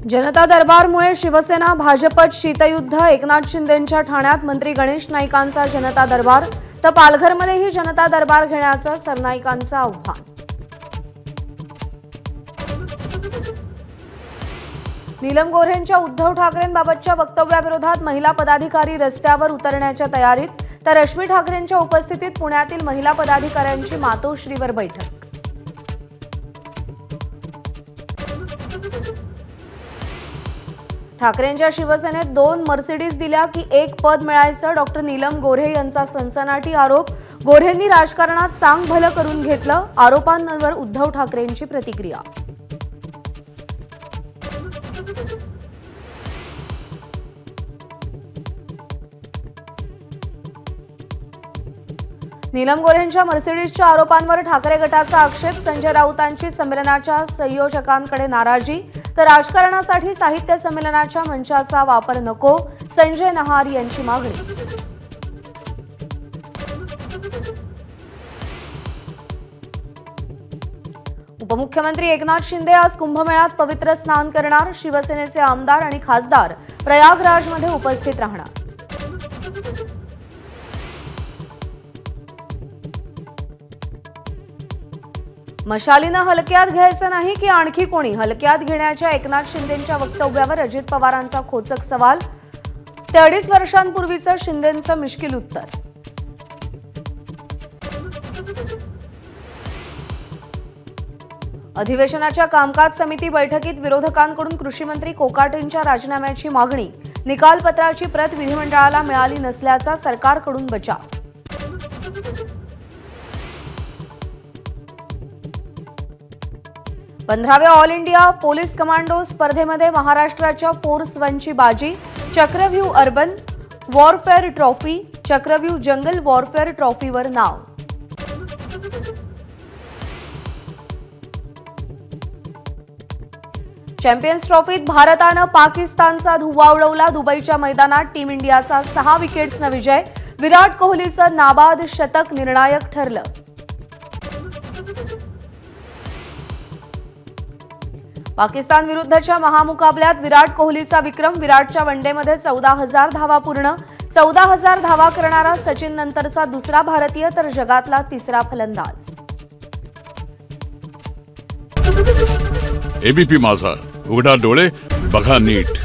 जनता दरबारमुळे शिवसेना भाजपत शीतयुद्ध। एकनाथ शिंदेंच्या ठाण्यात मंत्री गणेश नाईकांचा जनता दरबार, तर पालघरमध्येही जनता दरबार घेण्याचं सरनाईकांचं आव्हान। नीलम गोऱ्हेंच्या उद्धव ठाकरेंबाबतच्या वक्तव्याविरोधात महिला पदाधिकारी रस्त्यावर उतरण्याच्या तयारीत, तर रश्मी ठाकरेंच्या उपस्थितीत पुण्यातील महिला पदाधिकाऱ्यांची मातोश्रीवर बैठक। ठाकरेंच्या शिवसेनेत 2 मर्सिडीज दिल्या की 1 पद मिळायचं, डॉक्टर नीलम गोऱ्हे यांचा सनसनाटी आरोप। गोऱ्हेंनी राजकारणात चांग भलं करून घेतलं, आरोपांवर उद्धव ठाकरेंची प्रतिक्रिया। नीलम गोऱ्हेंच्या मर्सिडीजच्या आरोपांवर ठाकरे गटाचा आक्षेप। संजय राऊतांची संमेलनाच्या संयोजकांकडे नाराजी, तर राजकारणासाठी साहित्य संमेलनाच्या मंचाचा वापर नको, संजय नहार यांची मागणी। उपमुख्यमंत्री एकनाथ शिंदे आज कुंभमेळ्यात पवित्र स्नान करणार। शिवसेनेचे आमदार आणि खासदार प्रयागराजमध्ये उपस्थित राहणार। मशालीनं हलक्यात घ्यायचं नाही की आणखी कोणी? हलक्यात घेण्याच्या एकनाथ शिंदेंच्या वक्तव्यावर अजित पवारांचा खोचक सवाल। ते 2.5 वर्षांपूर्वीचं शिंदेंचं मिश्किल उत्तर। अधिवेशनाच्या कामकाज समिती बैठकीत विरोधकांकडून कृषी मंत्री कोकाटेंच्या राजीनाम्याची मागणी। निकालपत्राची प्रत विधिमंडळाला मिळाली नसल्याचा सरकारकडून बचाव। 15व्या ऑल इंडिया पोलीस कमांडो स्पर्धेमध्ये महाराष्ट्राच्या फोर्स 1ची बाजी। चक्रव्यूह अर्बन वॉरफेअर ट्रॉफी, चक्रव्यूह जंगल वॉरफेअर ट्रॉफीवर नाव। चॅम्पियन्स ट्रॉफीत भारतानं पाकिस्तानचा धुव्वा उडवला। दुबईच्या मैदानात टीम इंडियाचा 6 विकेट्सनं विजय। विराट कोहलीचं नाबाद शतक निर्णायक ठरलं। पाकिस्तान विरुद्धच्या महामुकाबल्यात विराट कोहलीचा विक्रम। विराटच्या वनडेमध्ये 14,000 धावा पूर्ण। 14,000 धावा करणारा सचिन नंतरचा दुसरा भारतीय, तर जगातला तिसरा फलंदाज। एबीपी माझा, उघडा डोळे बघा नीट।